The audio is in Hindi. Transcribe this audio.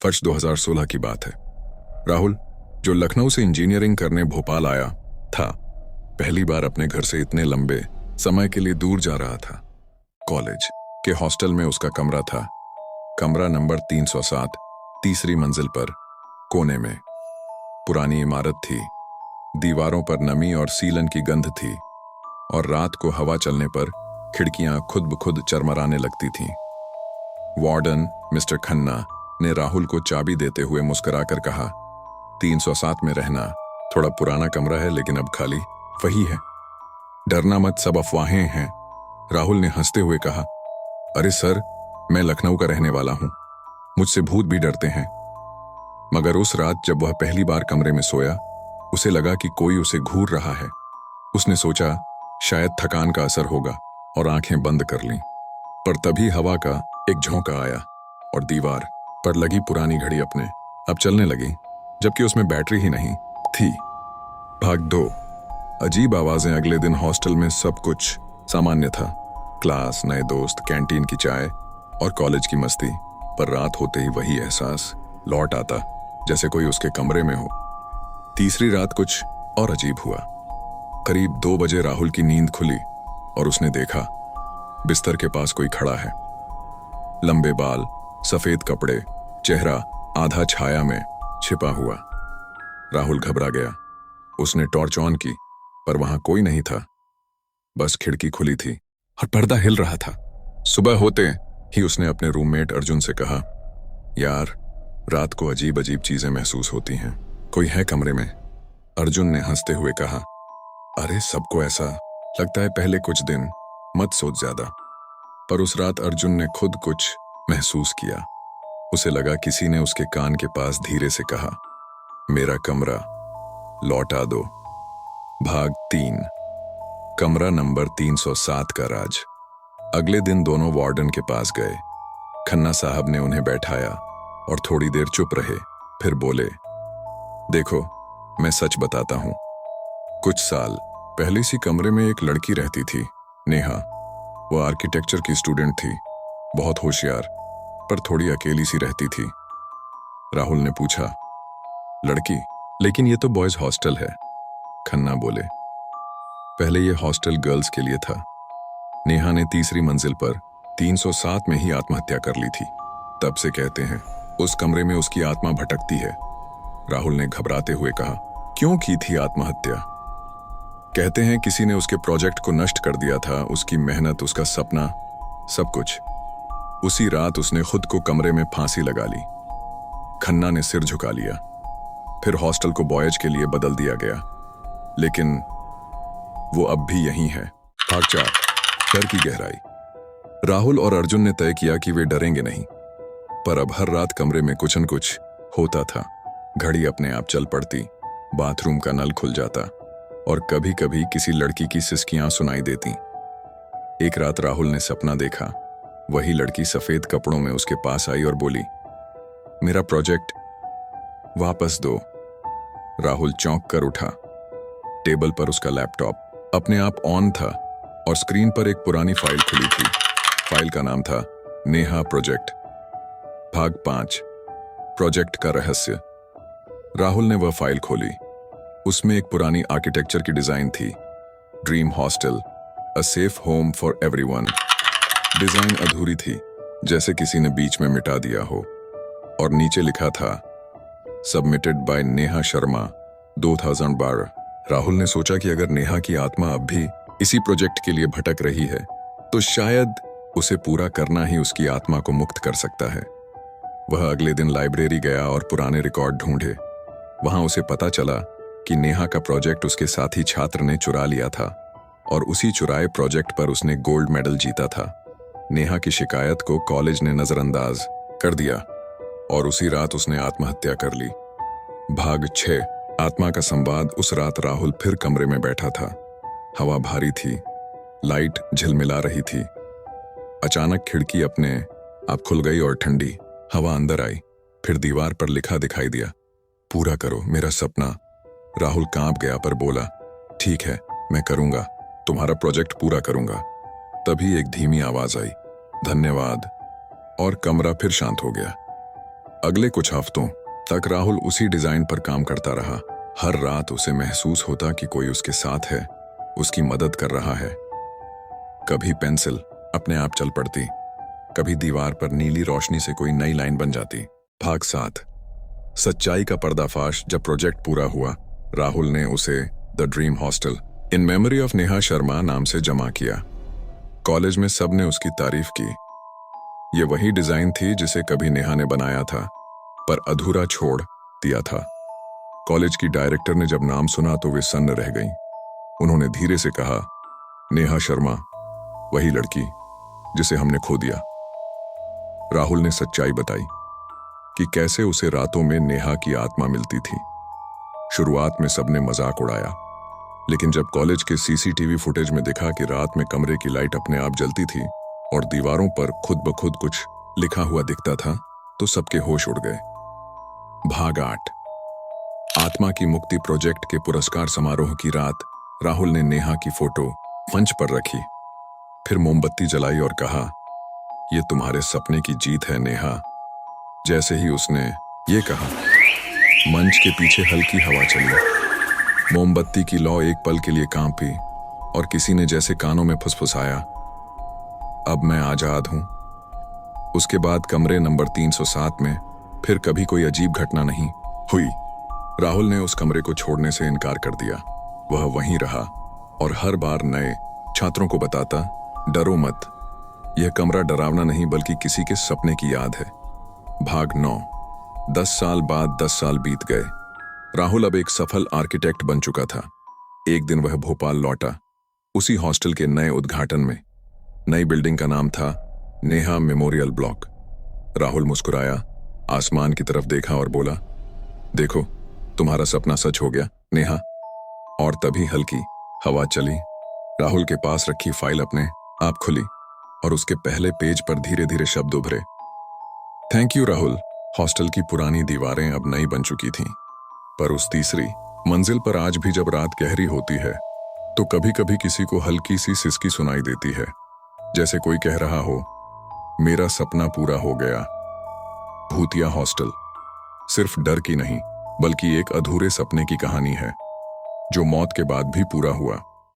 वर्ष 2016 की बात है। राहुल, जो लखनऊ से इंजीनियरिंग करने भोपाल आया था, पहली बार अपने घर से इतने लंबे समय के लिए दूर जा रहा था। कॉलेज के हॉस्टल में उसका कमरा था, कमरा नंबर 307, तीसरी मंजिल पर, कोने में। पुरानी इमारत थी, दीवारों पर नमी और सीलन की गंध थी, और रात को हवा चलने पर खिड़कियां खुद ब खुद चरमराने लगती थीं। वार्डन मिस्टर खन्ना ने राहुल को चाबी देते हुए मुस्कुराकर कहा, 307 में रहना थोड़ा पुराना कमरा है, लेकिन अब खाली वही है। डरना मत, सब अफवाहें हैं, राहुल ने हंसते हुए कहा। अरे सर, मैं लखनऊ का रहने वाला हूं, मुझसे भूत भी डरते हैं। मगर उस रात जब वह पहली बार कमरे में सोया, उसे लगा कि कोई उसे घूर रहा है। उसने सोचा शायद थकान का असर होगा और आंखें बंद कर लीं। पर तभी हवा का एक झोंका आया और दीवार पर लगी पुरानी घड़ी अपने अब चलने लगी, जबकि उसमें बैटरी ही नहीं थी। भाग 2। अजीब आवाजें। अगले दिन हॉस्टल में सब कुछ सामान्य था, क्लास, नए दोस्त, कैंटीन की चाय और कॉलेज की मस्ती। पर रात होते ही वही एहसास लौट आता, जैसे कोई उसके कमरे में हो। तीसरी रात कुछ और अजीब हुआ। करीब 2 बजे राहुल की नींद खुली और उसने देखा बिस्तर के पास कोई खड़ा है। लंबे बाल, सफेद कपड़े, चेहरा आधा छाया में छिपा हुआ। राहुल घबरा गया। उसने टॉर्च ऑन की, पर वहां कोई नहीं था। बस खिड़की खुली थी और पर्दा हिल रहा था। सुबह होते ही उसने अपने रूममेट अर्जुन से कहा, यार, रात को अजीब अजीब चीजें महसूस होती हैं, कोई है कमरे में? अर्जुन ने हंसते हुए कहा, अरे सबको ऐसा लगता है पहले कुछ दिन, मत सोच ज्यादा। पर उस रात अर्जुन ने खुद कुछ महसूस किया। उसे लगा किसी ने उसके कान के पास धीरे से कहा, मेरा कमरा लौटा दो। भाग 3। कमरा नंबर 307 का राज। अगले दिन दोनों वार्डन के पास गए। खन्ना साहब ने उन्हें बैठाया और थोड़ी देर चुप रहे, फिर बोले, देखो, मैं सच बताता हूं। कुछ साल पहले इसी कमरे में एक लड़की रहती थी, नेहा। वो आर्किटेक्चर की स्टूडेंट थी, बहुत होशियार, पर थोड़ी अकेली सी रहती थी। राहुल ने पूछा, लड़की? लेकिन ये तो बॉयज हॉस्टल है। खन्ना बोले, पहले ये हॉस्टल गर्ल्स के लिए था। नेहा ने तीसरी मंजिल पर 307 में ही आत्महत्या कर ली थी। तब से कहते हैं उस कमरे में उसकी आत्मा भटकती है। राहुल ने घबराते हुए कहा, क्यों की थी आत्महत्या? कहते हैं किसी ने उसके प्रोजेक्ट को नष्ट कर दिया था, उसकी मेहनत, उसका सपना, सब कुछ। उसी रात उसने खुद को कमरे में फांसी लगा ली। खन्ना ने सिर झुका लिया। फिर हॉस्टल को बॉयज के लिए बदल दिया गया, लेकिन वो अब भी यहीं है। भाग 4। डर की गहराई। राहुल और अर्जुन ने तय किया कि वे डरेंगे नहीं, पर अब हर रात कमरे में कुछ न कुछ होता था। घड़ी अपने आप चल पड़ती, बाथरूम का नल खुल जाता, और कभी कभी किसी लड़की की सिसकियां सुनाई देती। एक रात राहुल ने सपना देखा। वही लड़की सफेद कपड़ों में उसके पास आई और बोली, मेरा प्रोजेक्ट वापस दो। राहुल चौंक कर उठा। टेबल पर उसका लैपटॉप अपने आप ऑन था और स्क्रीन पर एक पुरानी फाइल खुली थी। फाइल का नाम था नेहा प्रोजेक्ट। भाग 5। प्रोजेक्ट का रहस्य। राहुल ने वह फाइल खोली। उसमें एक पुरानी आर्किटेक्चर की डिजाइन थी, dream hostel, a safe home for everyone. Design अधूरी थी, जैसे किसी ने बीच में मिटा दिया हो, और नीचे लिखा था, सबमिटेड बाय नेहा शर्मा, 2012। राहुल ने सोचा कि अगर नेहा की आत्मा अब भी इसी प्रोजेक्ट के लिए भटक रही है, तो शायद उसे पूरा करना ही उसकी आत्मा को मुक्त कर सकता है। वह अगले दिन लाइब्रेरी गया और पुराने रिकॉर्ड ढूंढे। वहां उसे पता चला कि नेहा का प्रोजेक्ट उसके साथी छात्र ने चुरा लिया था, और उसी चुराए प्रोजेक्ट पर उसने गोल्ड मेडल जीता था। नेहा की शिकायत को कॉलेज ने नजरअंदाज कर दिया, और उसी रात उसने आत्महत्या कर ली। भाग 6। आत्मा का संवाद। उस रात राहुल फिर कमरे में बैठा था। हवा भारी थी, लाइट झिलमिला रही थी। अचानक खिड़की अपने आप खुल गई और ठंडी हवा अंदर आई। फिर दीवार पर लिखा दिखाई दिया, पूरा करो मेरा सपना। राहुल कांप गया, पर बोला, ठीक है, मैं करूंगा, तुम्हारा प्रोजेक्ट पूरा करूंगा। तभी एक धीमी आवाज आई, धन्यवाद, और कमरा फिर शांत हो गया। अगले कुछ हफ्तों तक राहुल उसी डिजाइन पर काम करता रहा। हर रात उसे महसूस होता कि कोई उसके साथ है, उसकी मदद कर रहा है। कभी पेंसिल अपने आप चल पड़ती, कभी दीवार पर नीली रोशनी से कोई नई लाइन बन जाती। भाग 7। सच्चाई का पर्दाफाश। जब प्रोजेक्ट पूरा हुआ, राहुल ने उसे the dream hostel in memory of Neha Sharma नाम से जमा किया। कॉलेज में सबने उसकी तारीफ की। ये वही डिजाइन थी जिसे कभी नेहा ने बनाया था, पर अधूरा छोड़ दिया था। कॉलेज की डायरेक्टर ने जब नाम सुना तो वे सन्न रह गईं। उन्होंने धीरे से कहा, नेहा शर्मा, वही लड़की जिसे हमने खो दिया। राहुल ने सच्चाई बताई कि कैसे उसे रातों में नेहा की आत्मा मिलती थी। शुरुआत में सबने मजाक उड़ाया, लेकिन जब कॉलेज के सीसीटीवी फुटेज में दिखा कि रात में कमरे की लाइट अपने आप जलती थी और दीवारों पर खुद ब खुद कुछ लिखा हुआ दिखता था, तो सबके होश उड़ गए। भाग 8। आत्मा की मुक्ति प्रोजेक्ट के पुरस्कार समारोह की रात राहुल ने नेहा की फोटो मंच पर रखी, फिर मोमबत्ती जलाई और कहा, ये तुम्हारे सपने की जीत है नेहा। जैसे ही उसने ये कहा, मंच के पीछे हल्की हवा चली। मोमबत्ती की लौ एक पल के लिए कांपी और किसी ने जैसे कानों में फुसफुसाया, अब मैं आजाद हूं। उसके बाद कमरे नंबर 307 में फिर कभी कोई अजीब घटना नहीं हुई। राहुल ने उस कमरे को छोड़ने से इनकार कर दिया। वह वहीं रहा और हर बार नए छात्रों को बताता, डरो मत, यह कमरा डरावना नहीं बल्कि किसी के सपने की याद है। भाग 9। 10 साल बाद 10 साल बीत गए। राहुल अब एक सफल आर्किटेक्ट बन चुका था। एक दिन वह भोपाल लौटा, उसी हॉस्टल के नए उद्घाटन में। नई बिल्डिंग का नाम था नेहा मेमोरियल ब्लॉक। राहुल मुस्कुराया, आसमान की तरफ देखा और बोला, देखो, तुम्हारा सपना सच हो गया नेहा। और तभी हल्की हवा चली। राहुल के पास रखी फाइल अपने आप खुली और उसके पहले पेज पर धीरे धीरे शब्द उभरे, थैंक यू राहुल। हॉस्टल की पुरानी दीवारें अब नई बन चुकी थीं, पर उस तीसरी मंजिल पर आज भी जब रात गहरी होती है तो कभी कभी किसी को हल्की सी सिसकी सुनाई देती है, जैसे कोई कह रहा हो, मेरा सपना पूरा हो गया। भूतिया हॉस्टल सिर्फ डर की नहीं बल्कि एक अधूरे सपने की कहानी है, जो मौत के बाद भी पूरा हुआ।